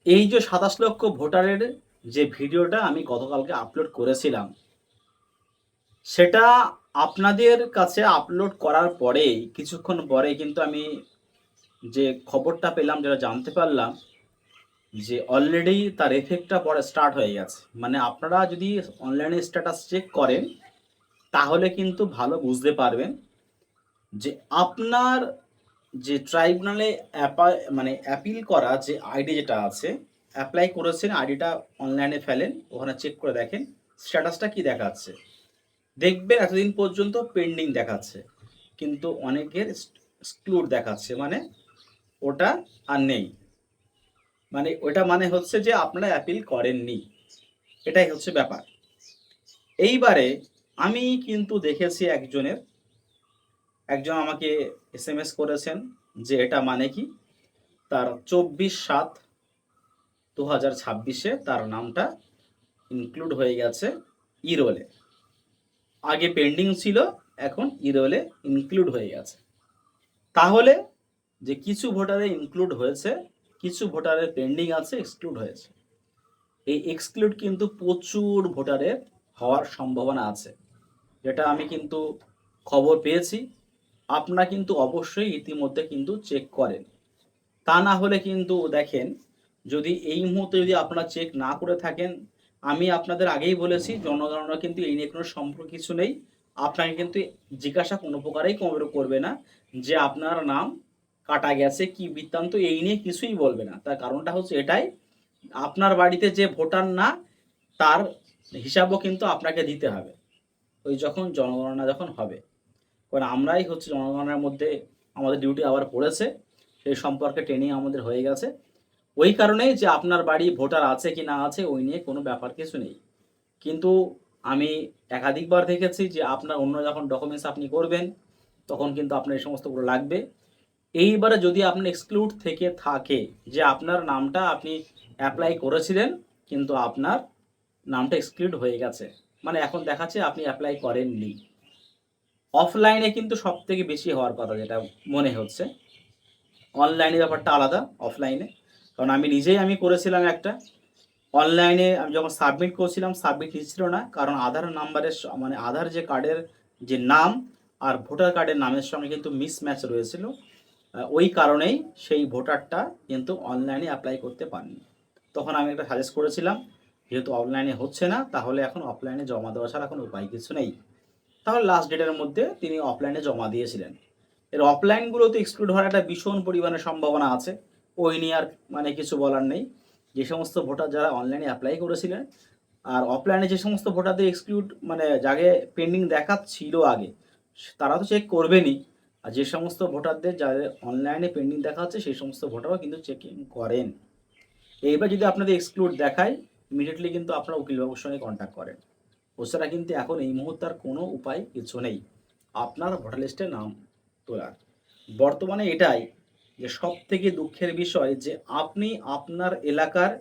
এই যে ২৭ লক্ষ ভোটারের যে ভিডিওটা আমি গতকালকে আপলোড করেছিলাম, সেটা আপনাদের কাছে আপলোড করার পরেই কিছুক্ষণ পরেই কিন্তু আমি যে খবরটা পেলাম, যেটা জানতে পারলাম যে অলরেডি তার এফেক্টটা পরে স্টার্ট হয়ে গেছে। মানে আপনারা যদি অনলাইনে স্ট্যাটাস চেক করেন, তাহলে কিন্তু ভালো বুঝতে পারবেন যে আপনার যে ট্রাইব্যুনালে মানে অ্যাপিল করা যে আইডি যেটা আছে, অ্যাপ্লাই করেছেন, আইডিটা অনলাইনে ফেলেন, ওখানে চেক করে দেখেন স্ট্যাটাসটা কি দেখাচ্ছে। দেখবেন এতদিন পর্যন্ত পেন্ডিং দেখাচ্ছে, কিন্তু অনেকের এক্সক্লুড দেখাচ্ছে, মানে ওটা আর নেই। মানে ওটা মানে হচ্ছে যে আপনারা অ্যাপিল করেননি, এটাই হচ্ছে ব্যাপার। এইবারে আমি কিন্তু দেখেছি একজন আমাকে এসএমএস করেছেন যে এটা মানে কি, তার 24/7/2026-এ তার নামটা ইনক্লুড হয়ে গেছে ইরোলে। আগে পেন্ডিং ছিল, এখন ইরোলে ইনক্লুড হয়ে গেছে। তাহলে যে কিছু ভোটারে ইনক্লুড হয়েছে, কিছু ভোটারের পেন্ডিং আছে, এক্সক্লুড হয়েছে। এই এক্সক্লুড কিন্তু প্রচুর ভোটারের হওয়ার সম্ভাবনা আছে, যেটা আমি কিন্তু খবর পেয়েছি। আপনারা কিন্তু অবশ্যই ইতিমধ্যে কিন্তু চেক করেন। তা না হলে কিন্তু দেখেন, যদি এই মুহূর্তে যদি আপনারা চেক না করে থাকেন, আমি আপনাদের আগেই বলেছি জনগণনা কিন্তু এই নিয়ে কোনো সম্পর্ক কিছু নেই। আপনাকে কিন্তু জিজ্ঞাসা কোনো প্রকারেই করবে না যে আপনার নাম কাটা গেছে কি বৃত্তান্ত, এই নিয়ে কিছুই বলবে না। তার কারণটা হচ্ছে এটাই, আপনার বাড়িতে যে ভোটার না, তার হিসাবও কিন্তু আপনাকে দিতে হবে ওই যখন জনগণনা যখন হবে। কারণ আমরাই হচ্ছে জনগণনার মধ্যে আমাদের ডিউটি আবার পড়েছে, সেই সম্পর্কে ট্রেনিং আমাদের হয়ে গেছে। ওই কারণেই যে আপনার বাড়ি ভোটার আছে কি না আছে ওই নিয়ে কোনো ব্যাপার কিছু নেই। কিন্তু আমি একাধিকবার দেখেছি যে আপনার অন্য যখন ডকুমেন্টস আপনি করবেন, তখন কিন্তু আপনার এই সমস্তগুলো লাগবে। এইবারে যদি আপনার এক্সক্লুড থেকে থাকে যে আপনার নামটা আপনি অ্যাপ্লাই করেছিলেন, কিন্তু আপনার নামটা এক্সক্লুড হয়ে গেছে, মানে এখন দেখাচ্ছে আপনি অ্যাপ্লাই করেননি। অফলাইনে কিন্তু সব থেকে বেশি হওয়ার কথা যেটা মনে হচ্ছে। অনলাইনে ব্যাপারটা আলাদা, অফলাইনে। কারণ আমি নিজেই করেছিলাম একটা। অনলাইনে আমি যখন সাবমিট করছিলাম, সাবমিট নিচ্ছিল না, কারণ আধার নাম্বারের মানে আধার যে কার্ডের যে নাম আর ভোটার কার্ডের নামের সঙ্গে কিন্তু মিসম্যাচ রয়েছিল। ওই কারণেই সেই ভোটারটা কিন্তু অনলাইনে অ্যাপ্লাই করতে পারেনি। তখন আমি একটা সাজেস্ট করেছিলাম, যেহেতু অনলাইনে হচ্ছে না, তাহলে এখন অফলাইনে জমা দেওয়া ছাড়া কোনো উপায় কিছু নেই। তাহলে লাস্ট ডেটের মধ্যে তিনি অফলাইনে জমা দিয়েছিলেন। এর অফলাইনগুলোতে এক্সক্লুড হওয়ার একটা ভীষণ পরিমাণে সম্ভাবনা আছে, ওই নিয়ে আর মানে কিছু বলার নেই। যে সমস্ত ভোটার যারা অনলাইনে অ্যাপ্লাই করেছিলেন, আর অফলাইনে যে সমস্ত ভোটারদের এক্সক্লুড মানে যাকে পেন্ডিং দেখাচ্ছিল আগে, তারা তো চেক করবেনই। আর যে সমস্ত ভোটারদের যাদের অনলাইনে পেন্ডিং দেখাচ্ছে, সেই সমস্ত ভোটারও কিন্তু চেকিং করেন। এইবার যদি আপনাদের এক্সক্লুড দেখায়, ইমিডিয়েটলি কিন্তু আপনারা উকিলবাবুর সঙ্গে কন্ট্যাক্ট করেন। ওছাড়া কিন্তু এখন এই মুহূর্তে আর কোনো উপায় কিছু নেই আপনার ভোটার লিস্টে নাম তোলার। বর্তমানে এটাই যে সব থেকে দুঃখের বিষয়, যে আপনি আপনার এলাকার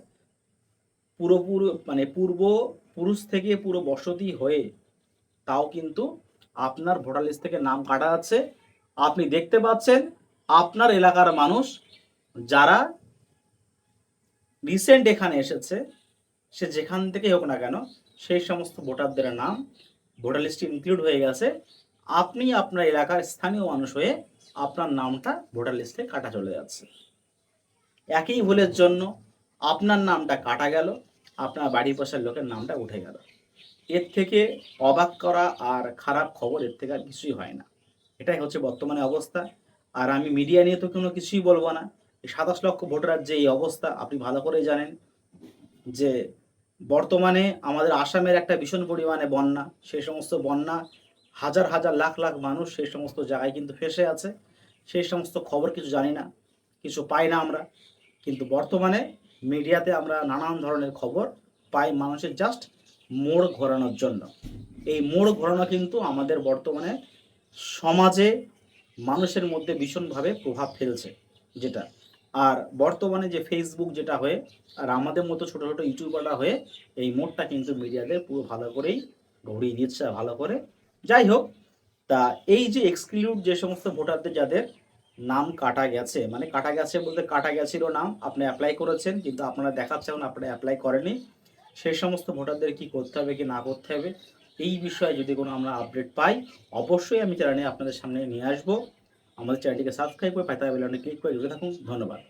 পুরোপুরি মানে পূর্বপুরুষ থেকে পুরো বসতি হয়ে, তাও কিন্তু আপনার ভোটার লিস্ট থেকে নাম কাটা আছে। আপনি দেখতে পাচ্ছেন আপনার এলাকার মানুষ যারা রিসেন্ট এখানে এসেছে, সে যেখান থেকেই হোক না কেন, সেই সমস্ত ভোটারদের নাম ভোটার লিস্টে ইনক্লুড হয়ে গেছে। আপনি আপনার এলাকার স্থানীয় মানুষ হয়ে আপনার নামটা ভোটার লিস্টে কাটা চলে যাচ্ছে। একই ভুলের জন্য আপনার নামটা কাটা গেল, আপনার বাড়ির পাশের লোকের নামটা উঠে গেল। এর থেকে অবাক করা আর খারাপ খবর এর থেকে আর কিছুই হয় না। এটাই হচ্ছে বর্তমানে অবস্থা। আর আমি মিডিয়া নিয়ে তো কোনো কিছুই বলবো না। এই ২৭ লক্ষ ভোটারের যে এই অবস্থা, আপনি ভালো করেই জানেন যে বর্তমানে আমাদের আসামের একটা ভীষণ পরিমাণে বন্যা। সেই সমস্ত বন্যা, হাজার হাজার লাখ লাখ মানুষ সেই সমস্ত জায়গায় কিন্তু ফেঁসে আছে। সেই সমস্ত খবর কিছু জানি না, কিছু পাই না আমরা। কিন্তু বর্তমানে মিডিয়াতে আমরা নানান ধরনের খবর পাই মানুষের জাস্ট মোড় ঘোরানোর জন্য। এই মোড় ঘোরানো কিন্তু আমাদের বর্তমানে সমাজে মানুষের মধ্যে ভীষণভাবে প্রভাব ফেলছে, যেটা। আর বর্তমানে যে ফেসবুক যেটা হয়ে, আর আমাদের মতো ছোট ছোট ইউটিউবাররা হয়ে এই মোড়টা কিন্তু মিডিয়াদের পুরো ভালো করেই ঘুরিয়ে দিচ্ছে ভালো করে। যাই হোক, তা এই যে এক্সক্লুড যে সমস্ত ভোটারদের যাদের নাম কাটা গেছে, মানে কাটা গেছে বলতে কাটা গেছিল নাম, আপনি অ্যাপ্লাই করেছেন কিন্তু আপনারা দেখাচ্ছে এখন আপনি অ্যাপ্লাই করেননি, সেই সমস্ত ভোটারদের কি করতে হবে কি না করতে হবে এই বিষয়ে যদি কোনো আমরা আপডেট পাই অবশ্যই আমি চ্যানেলে আপনাদের সামনে নিয়ে আসবো। আমাদের চ্যানেলটিকে সাবস্ক্রাইব করে পাশে থাকা বেল আইকনে ক্লিক করে জুড়ে থাকুন। ধন্যবাদ।